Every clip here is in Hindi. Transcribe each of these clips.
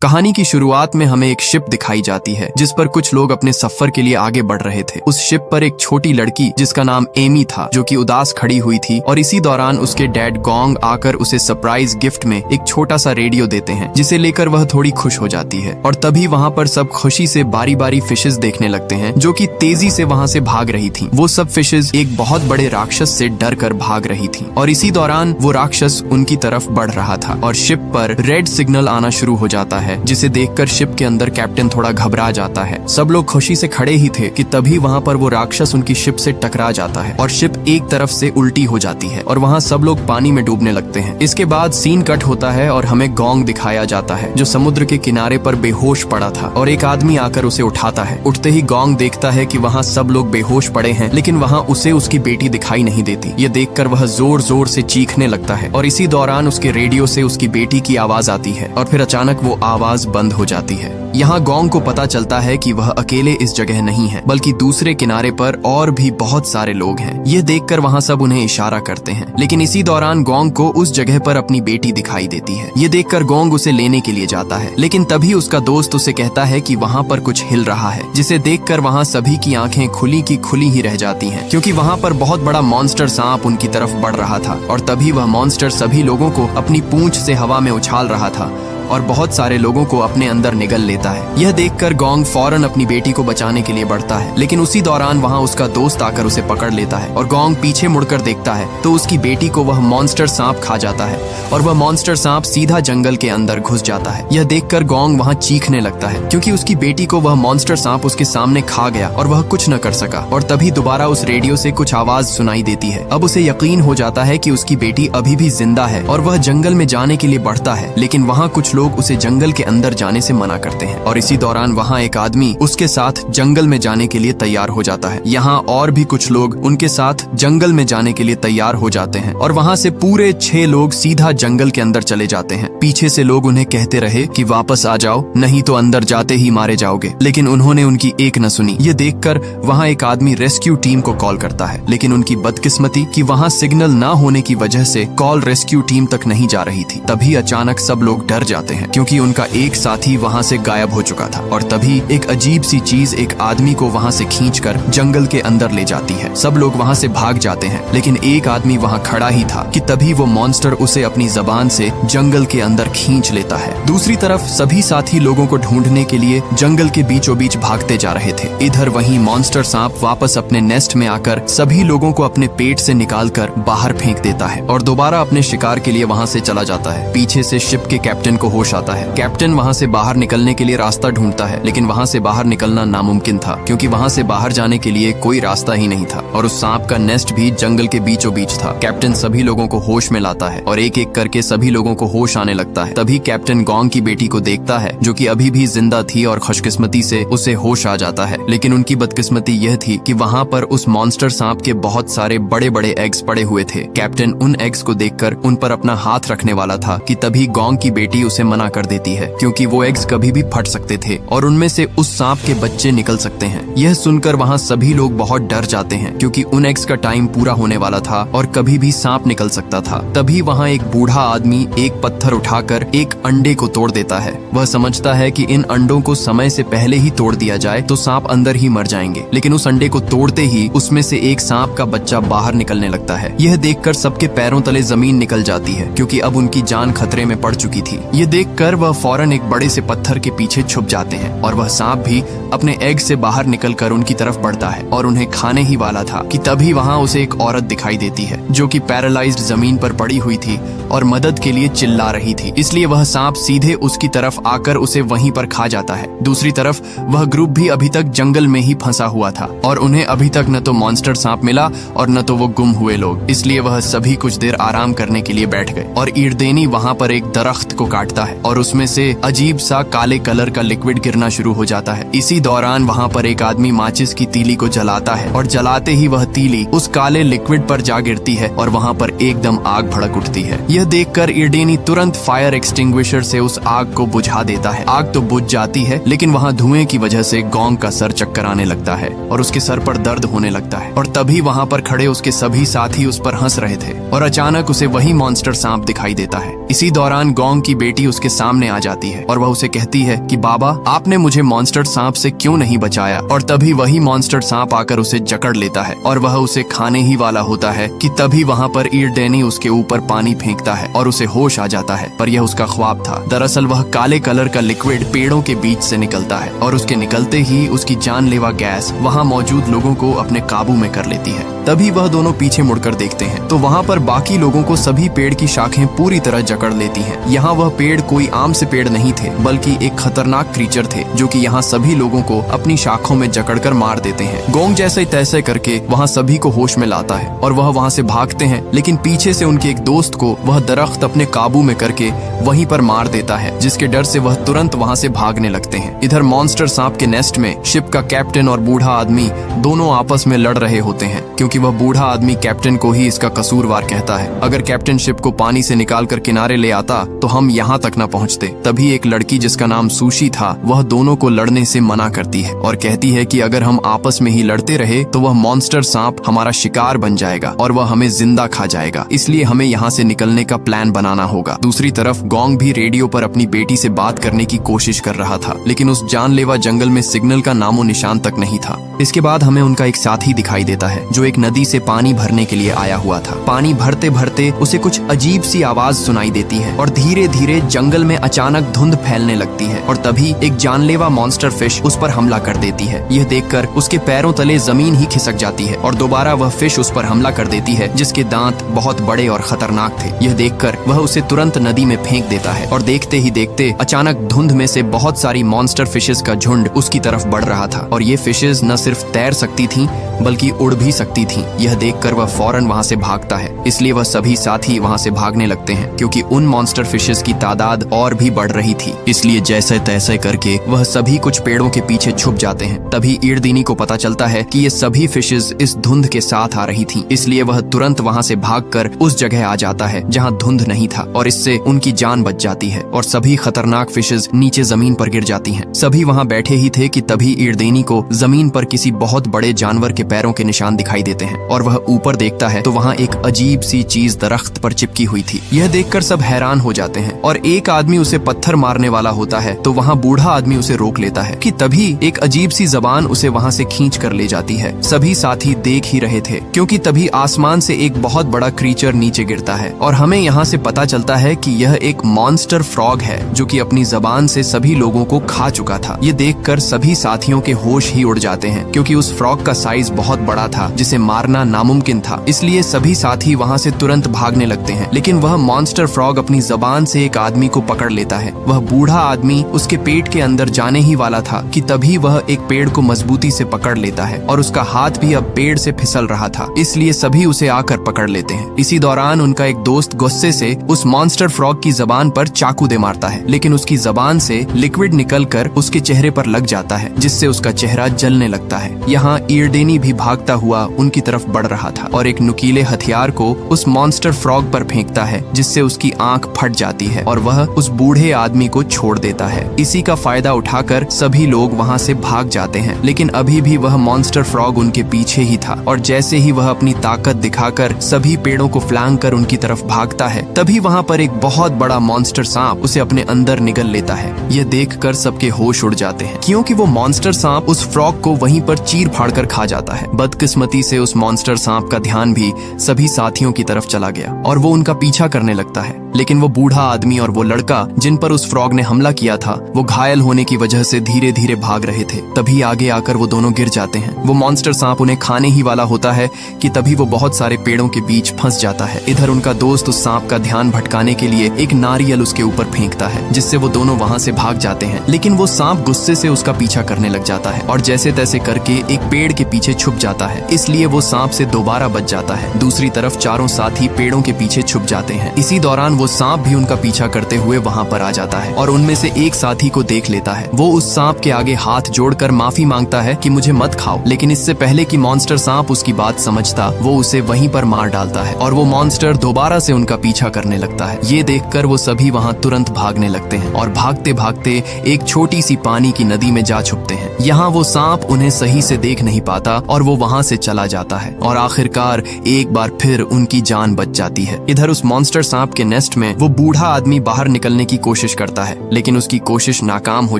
कहानी की शुरुआत में हमें एक शिप दिखाई जाती है जिस पर कुछ लोग अपने सफर के लिए आगे बढ़ रहे थे। उस शिप पर एक छोटी लड़की जिसका नाम एमी था जो कि उदास खड़ी हुई थी और इसी दौरान उसके डैड गोंग आकर उसे सरप्राइज गिफ्ट में एक छोटा सा रेडियो देते हैं जिसे लेकर वह थोड़ी खुश हो जाती है। और तभी वहाँ पर सब खुशी से बारी बारी फिशेस देखने लगते हैं जो कि तेजी से वहाँ से भाग रही थी। वो सब फिशेस एक बहुत बड़े राक्षस से डर कर भाग रही थी और इसी दौरान वो राक्षस उनकी तरफ बढ़ रहा था और शिप पर रेड सिग्नल आना शुरू हो जाता है जिसे देखकर शिप के अंदर कैप्टन थोड़ा घबरा जाता है। सब लोग खुशी से खड़े ही थे कि तभी वहाँ पर वो राक्षस उनकी शिप से टकरा जाता है और शिप एक तरफ से उल्टी हो जाती है और वहाँ सब लोग पानी में डूबने लगते हैं। इसके बाद सीन कट होता है और हमें गोंग दिखाया जाता है जो समुद्र के किनारे पर बेहोश पड़ा था और एक आदमी आकर उसे उठाता है। उठते ही गोंग देखता है कि वहाँ सब लोग बेहोश पड़े हैं लेकिन वहाँ उसे उसकी बेटी दिखाई नहीं देती। ये देखकर वह जोर जोर से चीखने लगता है और इसी दौरान उसके रेडियो से उसकी बेटी की आवाज आती है और फिर अचानक वो आवाज बंद हो जाती है। यहाँ गोंग को पता चलता है कि वह अकेले इस जगह नहीं है बल्कि दूसरे किनारे पर और भी बहुत सारे लोग हैं। यह देखकर वहाँ सब उन्हें इशारा करते हैं लेकिन इसी दौरान गोंग को उस जगह पर अपनी बेटी दिखाई देती है। ये देखकर गोंग उसे लेने के लिए जाता है लेकिन तभी उसका दोस्त उसे कहता है कि वहाँ पर कुछ हिल रहा है जिसे देखकर वहाँ सभी की आंखें खुली की खुली ही रह जाती हैं क्योंकि वहाँ पर बहुत बड़ा मॉन्स्टर सांप उनकी तरफ बढ़ रहा था और तभी वह मॉन्स्टर सभी लोगों को अपनी पूंछ से हवा में उछाल रहा था और बहुत सारे लोगों को अपने अंदर निगल लेता है। यह देखकर गोंग फौरन अपनी बेटी को बचाने के लिए बढ़ता है लेकिन उसी दौरान वहाँ उसका दोस्त आकर उसे पकड़ लेता है और गोंग पीछे मुड़कर देखता है तो उसकी बेटी को वह मॉन्स्टर सांप खा जाता है और वह मॉन्स्टर सांप सीधा जंगल के अंदर घुस जाता है। यह देखकर गोंग वहाँ चीखने लगता है क्योंकि उसकी बेटी को वह मॉन्स्टर सांप उसके सामने खा गया और वह कुछ न कर सका। और तभी दोबारा उस रेडियो से कुछ आवाज सुनाई देती है। अब उसे यकीन हो जाता है कि उसकी बेटी अभी भी जिंदा है और वह जंगल में जाने के लिए बढ़ता है लेकिन वहाँ कुछ लोग उसे जंगल के अंदर जाने से मना करते हैं और इसी दौरान वहाँ एक आदमी उसके साथ जंगल में जाने के लिए तैयार हो जाता है। यहाँ और भी कुछ लोग उनके साथ जंगल में जाने के लिए तैयार हो जाते हैं और वहाँ से पूरे 6 लोग सीधा जंगल के अंदर चले जाते हैं। पीछे से लोग उन्हें कहते रहे कि वापस आ जाओ नहीं तो अंदर जाते ही मारे जाओगे लेकिन उन्होंने उनकी एक न सुनी। ये देखकर वहाँ एक आदमी रेस्क्यू टीम को कॉल करता है लेकिन उनकी बदकिस्मती कि वहाँ सिग्नल न होने की वजह से कॉल रेस्क्यू टीम तक नहीं जा रही थी। तभी अचानक सब लोग डर जाते हैं क्योंकि उनका एक साथी वहाँ से गायब हो चुका था और तभी एक अजीब सी चीज एक आदमी को वहाँ से खींचकर जंगल के अंदर ले जाती है। सब लोग वहाँ से भाग जाते हैं लेकिन एक आदमी वहाँ खड़ा ही था कि तभी वो मॉन्स्टर उसे अपनी जबान से जंगल के अंदर खींच लेता है। दूसरी तरफ सभी साथी लोगों को ढूंढने के लिए जंगल के बीचों बीच भागते जा रहे थे। इधर वहीं मॉन्स्टर सांप वापस अपने नेस्ट में आकर सभी लोगों को अपने पेट से निकालकर बाहर फेंक देता है और दोबारा अपने शिकार के लिए वहाँ से चला जाता है। पीछे से शिप के कैप्टन को होश आता है। कैप्टन वहाँ से बाहर निकलने के लिए रास्ता ढूंढता है लेकिन वहाँ से बाहर निकलना नामुमकिन था क्योंकि वहाँ से बाहर जाने के लिए कोई रास्ता ही नहीं था और उस सांप का नेस्ट भी जंगल के बीचों बीच था। कैप्टन सभी लोगों को होश में लाता है और एक एक करके सभी लोगों को होश आने लगता है। तभी कैप्टन गोंग की बेटी को देखता है जो कि अभी भी जिंदा थी और खुशकिस्मती से उसे होश आ जाता है लेकिन उनकी बदकिस्मती यह थी कि वहाँ पर उस मॉन्स्टर सांप के बहुत सारे बड़े बड़े एग्स पड़े हुए थे। कैप्टन उन एग्स को देखकर उन पर अपना हाथ रखने वाला था कि तभी गोंग की बेटी उसे मना कर देती है क्योंकि वो एग्स कभी भी फट सकते थे और उनमें से उस सांप के बच्चे निकल सकते हैं। यह सुनकर वहाँ सभी लोग बहुत डर जाते हैं क्योंकि उन एग्स का टाइम पूरा होने वाला था और कभी भी सांप निकल सकता था। तभी वहाँ एक बूढ़ा आदमी एक पत्थर उठाकर एक अंडे को तोड़ देता है। वह समझता है कि इन अंडों को समय से पहले ही तोड़ दिया जाए तो सांप अंदर ही मर जाएंगे लेकिन उस अंडे को तोड़ते ही उसमें से एक सांप का बच्चा बाहर निकलने लगता है। यह देखकर सबके पैरों तले जमीन निकल जाती है क्योंकि अब उनकी जान खतरे में पड़ चुकी थी। ये देखकर वह फौरन एक बड़े से पत्थर के पीछे छुप जाते हैं और वह सांप भी अपने एग से बाहर निकलकर उनकी तरफ बढ़ता है और उन्हें खाने ही वाला था कि तभी वहाँ उसे एक औरत दिखाई देती है जो कि पैरालाइज्ड जमीन पर पड़ी हुई थी और मदद के लिए चिल्ला रही थी। इसलिए वह सांप सीधे उसकी तरफ आकर उसे वहीं पर खा जाता है। दूसरी तरफ वह ग्रुप भी अभी तक जंगल में ही फंसा हुआ था और उन्हें अभी तक न तो मॉन्स्टर सांप मिला और न तो वो गुम हुए लोग। इसलिए वह सभी कुछ देर आराम करने के लिए बैठ गए और ईरदेनी वहाँ पर एक दरख्त को काटता है और उसमें से अजीब सा काले कलर का लिक्विड गिरना शुरू हो जाता है। इसी दौरान वहाँ पर एक आदमी माचिस की तीली को जलाता है और जलाते ही वह तीली उस काले लिक्विड पर जा गिरती है और वहाँ पर एकदम आग भड़क उठती है। यह देखकर ईरडेनी तुरंत फायर एक्सटिंग्विशर से उस आग को बुझा देता है। आग तो बुझ जाती है लेकिन वहाँ धुएं की वजह से गोंग का सर चक्कर आने लगता है और उसके सर पर दर्द होने लगता है और तभी वहाँ पर खड़े उसके सभी साथी उस पर हंस रहे थे और अचानक उसे वही मॉन्स्टर सांप दिखाई देता है। इसी दौरान गोंग की बेटी उसके सामने आ जाती है और वह उसे कहती है कि बाबा, आपने मुझे मॉन्स्टर सांप से क्यों नहीं बचाया। और तभी वही मॉन्स्टर सांप आकर उसे जकड़ लेता है और वह उसे खाने ही वाला होता है कि तभी वहाँ पर ईरडेनी उसके ऊपर पानी फेंकता है और उसे होश आ जाता है। पर यह उसका ख्वाब था। दरअसल वह काले कलर का लिक्विड पेड़ों के बीच से निकलता है और उसके निकलते ही उसकी जानलेवा गैस वहाँ मौजूद लोगों को अपने काबू में कर लेती है। तभी वह दोनों पीछे मुड़कर देखते हैं तो वहाँ पर बाकी लोगों को सभी पेड़ की शाखें पूरी तरह जकड़ लेती हैं। यहाँ वह पेड़ कोई आम से पेड़ नहीं थे, बल्कि एक खतरनाक क्रीचर थे जो कि यहाँ सभी लोगों को अपनी शाखों में जकड़कर मार देते हैं। गोंग जैसे तैसे करके वहाँ सभी को होश में लाता है और वह वहाँ से भागते हैं, लेकिन पीछे से उनके एक दोस्त को वह दरख्त अपने काबू में करके वहीं पर मार देता है, जिसके डर से वह तुरंत वहाँ से भागने लगते हैं। इधर मॉन्स्टर सांप के नेस्ट में शिप का कैप्टन और बूढ़ा आदमी दोनों आपस में लड़ रहे होते हैं, क्योंकि वह बूढ़ा आदमी कैप्टन को ही इसका कसूरवार कहता है। अगर कैप्टन शिप को पानी से निकालकर किनारे ले आता तो हम यहाँ तक न पहुँचते। तभी एक लड़की जिसका नाम सुशी था वह दोनों को लड़ने से मना करती है और कहती है कि अगर हम आपस में ही लड़ते रहे तो वह मॉन्स्टर सांप हमारा शिकार बन जाएगा और वह हमें जिंदा खा जाएगा, इसलिए हमें यहाँ से निकलने का प्लान बनाना होगा। दूसरी तरफ गोंग भी रेडियो पर अपनी बेटी से बात करने की कोशिश कर रहा था, लेकिन उस जानलेवा जंगल में सिग्नल का नामो निशान तक नहीं था। इसके बाद हमें उनका एक साथी दिखाई देता है जो एक नदी से पानी भरने के लिए आया हुआ था। पानी भरते भरते उसे कुछ अजीब सी आवाज सुनाई देती है और धीरे धीरे जंगल में अचानक धुंध फैलने लगती है और तभी एक जानलेवा मॉन्स्टर फिश उस पर हमला कर देती है। यह देखकर उसके पैरों तले जमीन ही खिसक जाती है और दोबारा वह फिश उस पर हमला कर देती है, जिसके दांत बहुत बड़े और खतरनाक थे। यह देखकर वह उसे तुरंत नदी में फेंक देता है और देखते ही देखते अचानक धुंध में से बहुत सारी मॉन्स्टर फिशेस का झुंड उसकी तरफ बढ़ रहा था और ये फिशेस न सिर्फ तैर सकती थीं बल्कि उड़ भी सकती थीं। यह देखकर वह फौरन वहां से भागता है, इसलिए वह सभी साथी वहां से भागने लगते हैं, क्योंकि उन मॉन्स्टर फिशेस की तादाद और भी बढ़ रही थी। इसलिए जैसे तैसे करके वह सभी कुछ पेड़ों के पीछे छुप जाते हैं। तभी ईरडेनी को पता चलता है कि ये सभी फिशेस इस धुंध के साथ आ रही थीं, इसलिए वह तुरंत वहां से भागकर उस जगह आ जाता है जहां धुंध नहीं था और इससे उनकी जान बच जाती है और सभी खतरनाक फिशेस नीचे जमीन पर गिर जाती हैं। सभी वहां बैठे ही थे कि तभी ईरडेनी को जमीन पर किसी बहुत बड़े जानवर के पैरों के निशान दिखाई देते हैं और वह ऊपर देखता है तो वहाँ एक अजीब सी चीज दरख्त पर चिपकी हुई थी। यह देखकर सब हैरान हो जाते हैं और एक आदमी उसे पत्थर मारने वाला होता है तो वहाँ बूढ़ा आदमी उसे रोक लेता है कि तभी एक अजीब सी जबान उसे वहाँ से खींच कर ले जाती है। सभी साथी देख ही रहे थे क्योंकि तभी आसमान से एक बहुत बड़ा क्रीचर नीचे गिरता है और हमें यहाँ से पता चलता है कि यह एक मॉन्स्टर फ्रॉग है जो कि अपनी जबान से सभी लोगों को खा चुका था। ये देखकर सभी साथियों के होश ही उड़ जाते हैं क्योंकि उस फ्रॉग का साइज बहुत बड़ा था जिसे मारना नामुमकिन था। इसलिए सभी साथी वहाँ से तुरंत भागने लगते हैं, लेकिन वह मॉन्स्टर फ्रॉग अपनी जबान से एक आदमी को पकड़ लेता है। वह बूढ़ा आदमी उसके पेट के अंदर जाने ही वाला था कि तभी वह एक पेड़ को मजबूती से पकड़ लेता है और उसका हाथ भी अब पेड़ से फिसल रहा था, इसलिए सभी उसे आकर पकड़ लेते हैं। इसी दौरान उनका एक दोस्त गुस्से से उस मॉन्स्टर फ्रॉग की जबान पर चाकू दे मारता है, लेकिन उसकी जबान से लिक्विड निकलकर उसके चेहरे पर लग जाता है जिससे उसका चेहरा जलने लगता है। यहाँ ईरडेनी भी भागता हुआ उनकी तरफ बढ़ रहा था और एक नुकीले हथियार को उस मॉन्स्टर फ्रॉग पर फेंकता है जिससे उसकी आंख फट जाती है और वह उस बूढ़े आदमी को छोड़ देता है। इसी का फायदा उठाकर सभी लोग वहां से भाग जाते हैं, लेकिन अभी भी वह मॉन्स्टर फ्रॉग उनके पीछे ही था और जैसे ही वह अपनी ताकत दिखाकर सभी पेड़ों को फ्लांग कर उनकी तरफ भागता है तभी वहाँ पर एक बहुत बड़ा मॉन्स्टर सांप उसे अपने अंदर निगल लेता है। यह देखकर सबके होश उड़ जाते हैं क्योंकि वो मॉन्स्टर सांप उस फ्रॉग को वहीं पर चीर फाड़ कर खा जाता है। बदकिस्मती से उस मॉन्स्टर सांप का ध्यान भी सभी साथियों की तरफ चला गया और वो उनका पीछा करने लगता है, लेकिन वो बूढ़ा आदमी और वो लड़का जिन पर उस फ्रॉग ने हमला किया था वो घायल होने की वजह से धीरे धीरे भाग रहे थे। तभी आगे आकर वो दोनों गिर जाते हैं। वो मॉन्स्टर सांप उन्हें खाने ही वाला होता है कि तभी वो बहुत सारे पेड़ों के बीच फंस जाता है। इधर उनका दोस्त उस सांप का ध्यान भटकाने के लिए एक नारियल उसके ऊपर फेंकता है जिससे वो दोनों वहाँ से भाग जाते हैं, लेकिन वो सांप गुस्से से उसका पीछा करने लग जाता है और जैसे तैसे करके एक पेड़ के पीछे छुप जाता है, इसलिए वो सांप से दोबारा बच जाता है। दूसरी तरफ चारों साथी पेड़ों के पीछे छुप जाते हैं। इसी दौरान वो सांप भी उनका पीछा करते हुए वहाँ पर आ जाता है और उनमें से एक साथी को देख लेता है। वो उस सांप के आगे हाथ जोड़कर माफी मांगता है कि मुझे मत खाओ, लेकिन इससे पहले कि मॉन्स्टर सांप उसकी बात समझता वो उसे वहीं पर मार डालता है और वो मॉन्स्टर दोबारा से उनका पीछा करने लगता है। ये देखकर वो सभी वहाँ तुरंत भागने लगते हैं और भागते भागते एक छोटी सी पानी की नदी में जा छुपते हैं। यहाँ वो सांप उन्हें सही से देख नहीं पाता और वो वहाँ से चला जाता आता है और आखिरकार एक बार फिर उनकी जान बच जाती है। इधर उस मॉन्स्टर सांप के नेस्ट में वो बूढ़ा आदमी बाहर निकलने की कोशिश करता है, लेकिन उसकी कोशिश नाकाम हो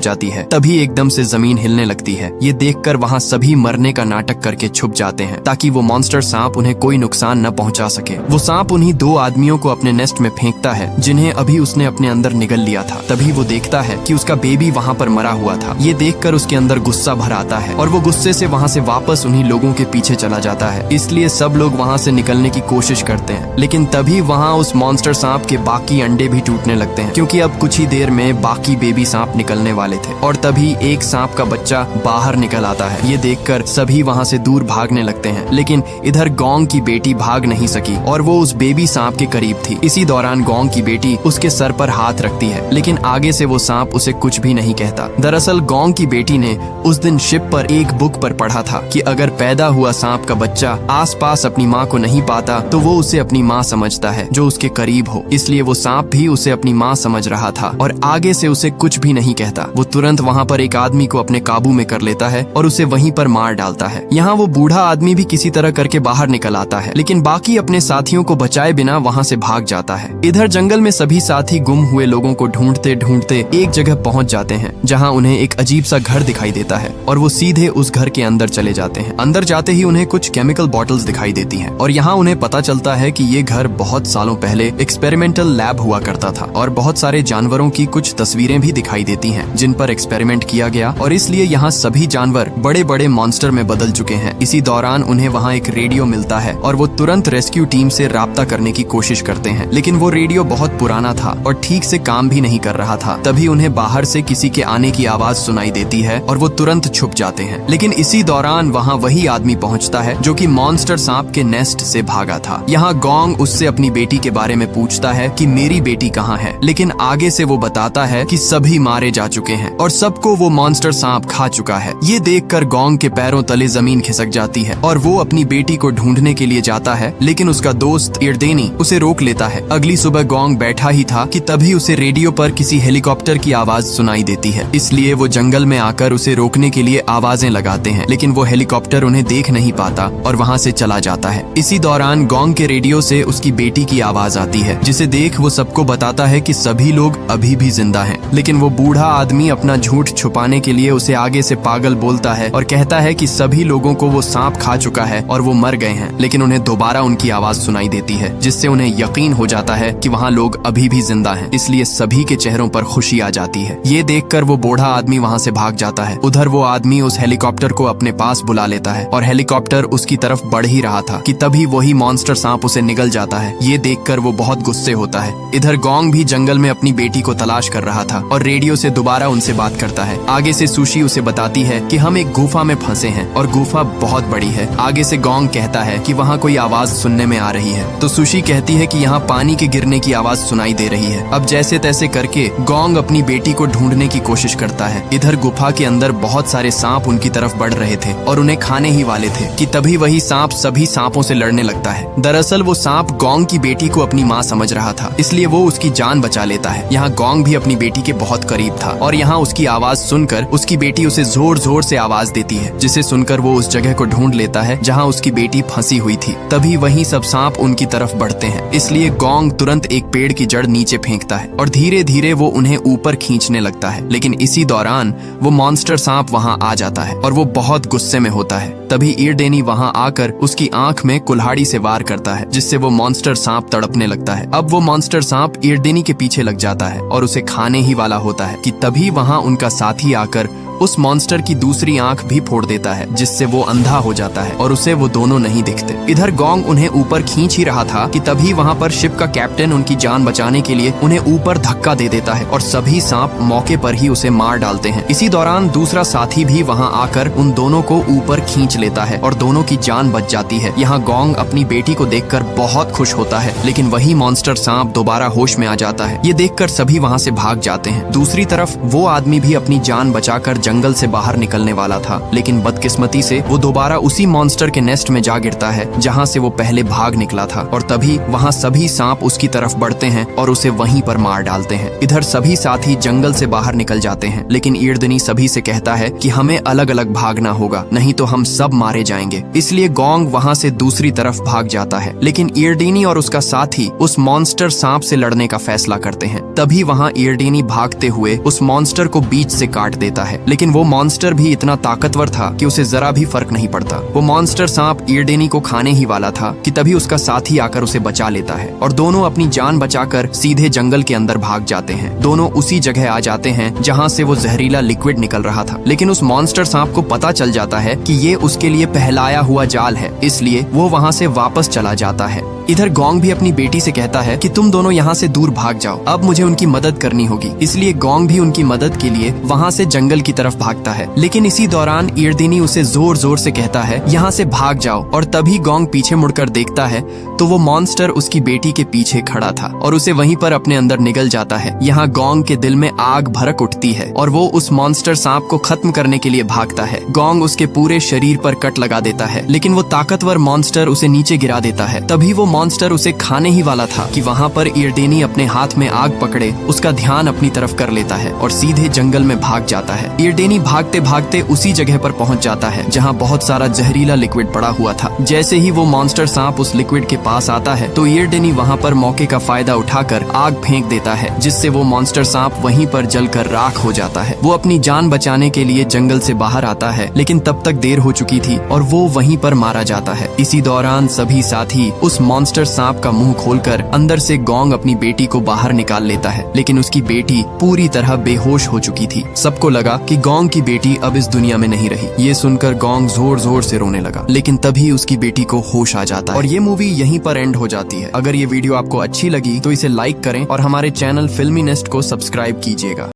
जाती है। तभी एकदम से जमीन हिलने लगती है। ये देखकर वहाँ सभी मरने का नाटक करके छुप जाते हैं ताकि वो मॉन्स्टर सांप उन्हें कोई नुकसान न पहुंचा सके। वो सांप उन्हीं 2 आदमियों को अपने नेस्ट में फेंकता है जिन्हें अभी उसने अपने अंदर निगल लिया था। तभी वो देखता है कि उसका बेबी वहाँ पर मरा हुआ था। ये देखकर उसके अंदर गुस्सा भर आता है और वो गुस्से से वहाँ से वापस उन्हीं लोगों के पीछे चला जाता है। इसलिए सब लोग वहाँ से निकलने की कोशिश करते हैं, लेकिन तभी वहाँ उस मॉन्स्टर सांप के बाकी अंडे भी टूटने लगते हैं, क्योंकि अब कुछ ही देर में बाकी बेबी सांप निकलने वाले थे। और तभी एक सांप का बच्चा बाहर निकल आता है। ये देखकर सभी वहाँ से दूर भागने लगते हैं, लेकिन इधर गोंग की बेटी भाग नहीं सकी और वो उस बेबी सांप के करीब थी। इसी दौरान गोंग की बेटी उसके सर पर हाथ रखती है, लेकिन आगे से वो सांप उसे कुछ भी नहीं कहता। दरअसल गोंग की बेटी ने उस दिन शिप पर एक बुक पर पढ़ा था कि अगर पैदा हुआ सांप का बच्चा आसपास अपनी माँ को नहीं पाता तो वो उसे अपनी माँ समझता है जो उसके करीब हो। इसलिए वो सांप भी उसे अपनी माँ समझ रहा था और आगे से उसे कुछ भी नहीं कहता। वो तुरंत वहाँ पर एक आदमी को अपने काबू में कर लेता है और उसे वहीं पर मार डालता है। यहाँ वो बूढ़ा आदमी भी किसी तरह करके बाहर निकल आता है, लेकिन बाकी अपने साथियों को बचाए बिना वहाँ से भाग जाता है। इधर जंगल में सभी साथी गुम हुए लोगों को ढूंढते ढूंढते एक जगह पहुँच जाते हैं जहाँ उन्हें एक अजीब सा घर दिखाई देता है और वो सीधे उस घर के अंदर चले जाते हैं। अंदर जाते ही उन्हें कुछ केमिकल बॉटल्स दिखाई देती हैं और यहाँ उन्हें पता चलता है कि ये घर बहुत सालों पहले एक्सपेरिमेंटल लैब हुआ करता था और बहुत सारे जानवरों की कुछ तस्वीरें भी दिखाई देती हैं जिन पर एक्सपेरिमेंट किया गया और इसलिए यहाँ सभी जानवर बड़े बड़े मॉन्स्टर में बदल चुके हैं। इसी दौरान उन्हें वहाँ एक रेडियो मिलता है और वो तुरंत रेस्क्यू टीम से राब्ता करने की कोशिश करते हैं, लेकिन वो रेडियो बहुत पुराना था और ठीक से काम भी नहीं कर रहा था। तभी उन्हें बाहर से किसी के आने की आवाज सुनाई देती है और वो तुरंत छुप जाते हैं, लेकिन इसी दौरान वहाँ वही आदमी पहुँचता है जो कि मॉन्स्टर सांप के नेस्ट से भागा था। यहाँ गोंग उससे अपनी बेटी के बारे में पूछता है कि मेरी बेटी कहाँ है, लेकिन आगे से वो बताता है कि सभी मारे जा चुके हैं और सबको वो मॉन्स्टर सांप खा चुका है। ये देखकर गोंग के पैरों तले जमीन खिसक जाती है और वो अपनी बेटी को ढूंढने के लिए जाता है, लेकिन उसका दोस्त इर्देनी उसे रोक लेता है। अगली सुबह गोंग बैठा ही था कि तभी उसे रेडियो पर किसी हेलीकॉप्टर की आवाज सुनाई देती है। इसलिए वो जंगल में आकर उसे रोकने के लिए आवाजें लगाते हैं, लेकिन वो हेलीकॉप्टर उन्हें देख नहीं पाता और वहाँ से चला जाता है। इसी दौरान गोंग के रेडियो से उसकी बेटी की आवाज आती है, जिसे देख वो सबको बताता है कि सभी लोग अभी भी जिंदा हैं। लेकिन वो बूढ़ा आदमी अपना झूठ छुपाने के लिए उसे आगे से पागल बोलता है और कहता है कि सभी लोगों को वो सांप खा चुका है और वो मर गए हैं, लेकिन उन्हें दोबारा उनकी आवाज सुनाई देती है, जिससे उन्हें यकीन हो जाता है कि वहाँ लोग अभी भी जिंदा हैं। इसलिए सभी के चेहरों पर खुशी आ जाती है। ये देखकर वो बूढ़ा आदमी वहाँ से भाग जाता है। उधर वो आदमी उस हेलीकॉप्टर को अपने पास बुला लेता है और हेलीकॉप्टर उसकी तरफ बढ़ ही रहा था कि तभी वही मॉन्स्टर सांप उसे निगल जाता है। ये देखकर वो बहुत गुस्से होता है। इधर गोंग भी जंगल में अपनी बेटी को तलाश कर रहा था और रेडियो से दोबारा उनसे बात करता है। आगे से सुशी उसे बताती है कि हम एक गुफा में फंसे हैं और गुफा बहुत बड़ी है। आगे से गोंग कहता है कि वहाँ कोई आवाज सुनने में आ रही है, तो सुशी कहती है कि यहाँ पानी के गिरने की आवाज सुनाई दे रही है। अब जैसे तैसे करके गोंग अपनी बेटी को ढूंढने की कोशिश करता है। इधर गुफा के अंदर बहुत सारे सांप उनकी तरफ बढ़ रहे थे और उन्हें खाने ही वाले थे कि तभी वही सांप सभी सांपों से लड़ने लगता है। दरअसल वो सांप गोंग की बेटी को अपनी माँ समझ रहा था, इसलिए वो उसकी जान बचा लेता है। यहाँ गोंग भी अपनी बेटी के बहुत करीब था और यहाँ उसकी आवाज सुनकर उसकी बेटी उसे जोर जोर से आवाज देती है, जिसे सुनकर वो उस जगह को ढूंढ लेता है जहाँ उसकी बेटी फंसी हुई थी। तभी वही सब सांप उनकी तरफ बढ़ते हैं, इसलिए गोंग तुरंत एक पेड़ की जड़ नीचे फेंकता है और धीरे धीरे वो उन्हें ऊपर खींचने लगता है। लेकिन इसी दौरान वो मॉन्स्टर सांप वहाँ आ जाता है और वो बहुत गुस्से में होता है। तभी इर्देनी वहाँ आकर उसकी आंख में कुल्हाड़ी से वार करता है, जिससे वो मॉन्स्टर सांप तड़पने लगता है। अब वो मॉन्स्टर सांप इर्देनी के पीछे लग जाता है और उसे खाने ही वाला होता है कि तभी वहाँ उनका साथी आकर उस मॉन्स्टर की दूसरी आंख भी फोड़ देता है, जिससे वो अंधा हो जाता है और उसे वो दोनों नहीं दिखते। इधर गोंग उन्हें ऊपर खींच ही रहा था कि तभी वहाँ पर शिप का कैप्टन उनकी जान बचाने के लिए उन्हें ऊपर धक्का दे देता है और सभी सांप मौके पर ही उसे मार डालते हैं। इसी दौरान दूसरा साथी भी वहाँ आकर उन दोनों को ऊपर खींच लेता है और दोनों की जान बच जाती है। यहाँ गोंग अपनी बेटी को देखकर बहुत खुश होता है, लेकिन वही मॉन्स्टर सांप दोबारा होश में आ जाता है। ये देखकर सभी वहाँ से भाग जाते हैं। दूसरी तरफ वो आदमी भी अपनी जान बचाकर जंगल से बाहर निकलने वाला था, लेकिन बदकिस्मती से वो दोबारा उसी मॉन्स्टर के नेस्ट में जा गिरता है जहाँ से वो पहले भाग निकला था। और तभी वहाँ सभी सांप उसकी तरफ बढ़ते हैं और उसे वहीं पर मार डालते हैं। इधर सभी साथी जंगल से बाहर निकल जाते हैं, लेकिन ईरदनी सभी से कहता है कि हमें अलग अलग भागना होगा, नहीं तो हम सब मारे जाएंगे। इसलिए गोंग वहाँ से दूसरी तरफ भाग जाता है, लेकिन ईरडीनी और उसका साथी उस मॉन्स्टर सांप से लड़ने का फैसला करते हैं। तभी वहाँ ईरडीनी भागते हुए उस मॉन्स्टर को बीच से काट देता है, लेकिन वो मॉन्स्टर भी इतना ताकतवर था कि उसे जरा भी फर्क नहीं पड़ता। वो मॉन्स्टर सांप ईरडीनी को खाने ही वाला था कि तभी उसका साथी आकर उसे बचा लेता है और दोनों अपनी जान बचाकर सीधे जंगल के अंदर भाग जाते हैं। दोनों उसी जगह आ जाते हैं जहाँ से वो जहरीला लिक्विड निकल रहा था, लेकिन उस मॉन्स्टर सांप को पता चल जाता है कि ये उसके लिए पहलाया हुआ जाल है, इसलिए वो वहाँ से वापस चला जाता है। इधर गोंग भी अपनी बेटी से कहता है कि तुम दोनों यहाँ से दूर भाग जाओ, अब मुझे उनकी मदद करनी होगी। इसलिए गोंग भी उनकी मदद के लिए वहाँ से जंगल की तरफ भागता है, लेकिन इसी दौरान ईरदनी उसे जोर जोर से कहता है यहाँ से भाग जाओ। और तभी गोंग पीछे मुड़कर देखता है तो वो मॉन्स्टर उसकी बेटी के पीछे खड़ा था और उसे वहीं पर अपने अंदर निगल जाता है। यहाँ गोंग के दिल में आग भड़क उठती है और वो उस मॉन्स्टर सांप को खत्म करने के लिए भागता है। गोंग उसके पूरे शरीर पर कट लगा देता है, लेकिन वो ताकतवर मॉन्स्टर उसे नीचे गिरा देता है। तभी वो मॉन्स्टर उसे खाने ही वाला था कि वहाँ पर ईरडेनी अपने हाथ में आग पकड़े उसका ध्यान अपनी तरफ कर लेता है और सीधे जंगल में भाग जाता है। ईरडेनी भागते भागते उसी जगह पर पहुँच जाता है जहाँ बहुत सारा जहरीला लिक्विड पड़ा हुआ था। जैसे ही वो मॉन्स्टर सांप उस लिक्विड के पास आता है तो ईरडेनी वहाँ पर मौके का फायदा उठाकर आग फेंक देता है, जिससे वो मॉन्स्टर सांप वहीं पर जलकर राख हो जाता है। वो अपनी जान बचाने के लिए जंगल से बाहर आता है, लेकिन तब तक देर हो चुकी थी और वो वहीं पर मारा जाता है। इसी दौरान सभी साथी उस मॉन्स्टर सांप का मुंह खोलकर अंदर से गोंग अपनी बेटी को बाहर निकाल लेता है, लेकिन उसकी बेटी पूरी तरह बेहोश हो चुकी थी। सबको लगा कि गोंग की बेटी अब इस दुनिया में नहीं रही। ये सुनकर गोंग जोर जोर से रोने लगा, लेकिन तभी उसकी बेटी को होश आ जाता है और ये मूवी यहीं पर एंड हो जाती है। अगर ये वीडियो आपको अच्छी लगी तो इसे लाइक करें और हमारे चैनल फिल्मी नेस्ट को सब्सक्राइब कीजिएगा।